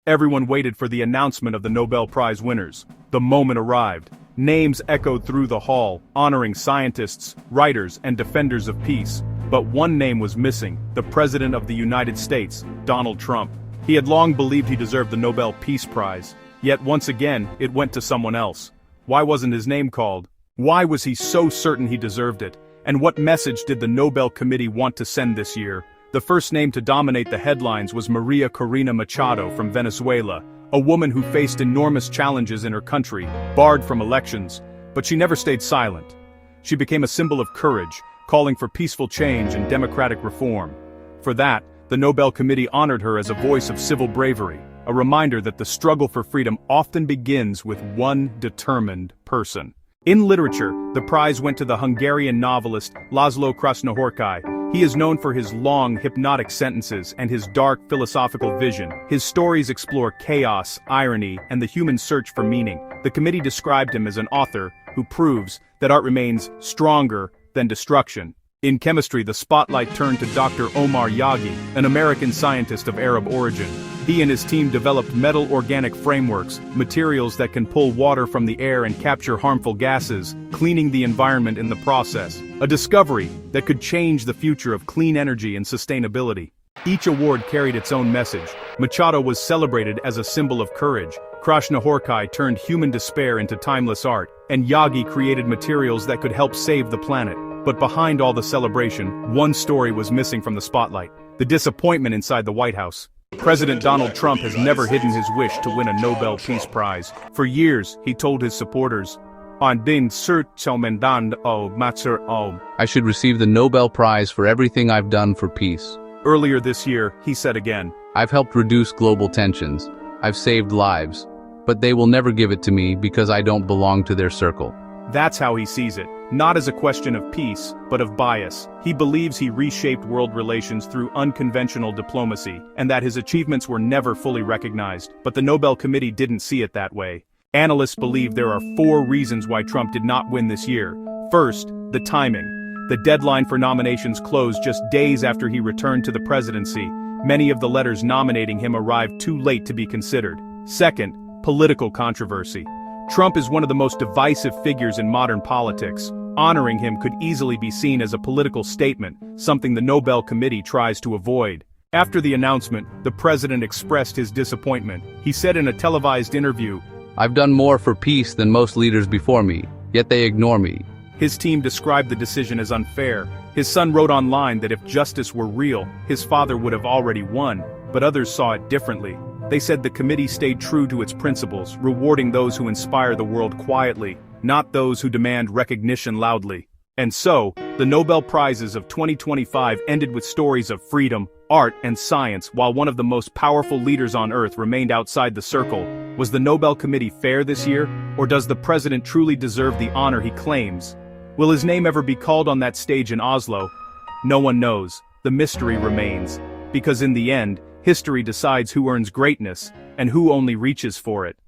Everyone waited for the announcement of the Nobel Prize winners. The moment arrived. Names echoed through the hall, honoring scientists, writers, and defenders of peace. But one name was missing: the President of the United States, Donald Trump. He had long believed he deserved the Nobel Peace Prize. Yet once again, it went to someone else. Why wasn't his name called? Why was he so certain he deserved it? And what message did the Nobel Committee want to send this year? The first name to dominate the headlines was María Corina Machado from Venezuela, a woman who faced enormous challenges in her country, barred from elections, but she never stayed silent. She became a symbol of courage, calling for peaceful change and democratic reform. For that, the Nobel Committee honored her as a voice of civil bravery, a reminder that the struggle for freedom often begins with one determined person. In literature, the prize went to the Hungarian novelist László Krasznahorkai. He is known for his long, hypnotic sentences and his dark philosophical vision. His stories explore chaos, irony, and the human search for meaning. The committee described him as an author who proves that art remains stronger than destruction. In chemistry, the spotlight turned to Dr. Omar Yaghi, an American scientist of Arab origin. He and his team developed metal organic frameworks, materials that can pull water from the air and capture harmful gases, cleaning the environment in the process. A discovery that could change the future of clean energy and sustainability. Each award carried its own message. Machado was celebrated as a symbol of courage. Krasznahorkai turned human despair into timeless art, and Yaghi created materials that could help save the planet. But behind all the celebration, one story was missing from the spotlight: the disappointment inside the White House. President Donald Trump has never hidden his wish to win a Nobel Peace Prize. For years, he told his supporters, I should receive the Nobel Prize for everything I've done for peace. Earlier this year, he said again, I've helped reduce global tensions. I've saved lives. But they will never give it to me because I don't belong to their circle. That's how he sees it. Not as a question of peace, but of bias. He believes he reshaped world relations through unconventional diplomacy, and that his achievements were never fully recognized. But the Nobel Committee didn't see it that way. Analysts believe there are 4 reasons why Trump did not win this year. First, the timing. The deadline for nominations closed just days after he returned to the presidency. Many of the letters nominating him arrived too late to be considered. Second, political controversy. Trump is one of the most divisive figures in modern politics. Honoring him could easily be seen as a political statement, something the Nobel Committee tries to avoid. After the announcement, the president expressed his disappointment. He said in a televised interview, I've done more for peace than most leaders before me, yet they ignore me. His team described the decision as unfair. His son wrote online that if justice were real, his father would have already won, but others saw it differently. They said the committee stayed true to its principles, rewarding those who inspire the world quietly, not those who demand recognition loudly. And so, the Nobel Prizes of 2025 ended with stories of freedom, art, and science, while one of the most powerful leaders on Earth remained outside the circle. Was the Nobel Committee fair this year, or does the president truly deserve the honor he claims? Will his name ever be called on that stage in Oslo? No one knows. The mystery remains. Because in the end, history decides who earns greatness, and who only reaches for it.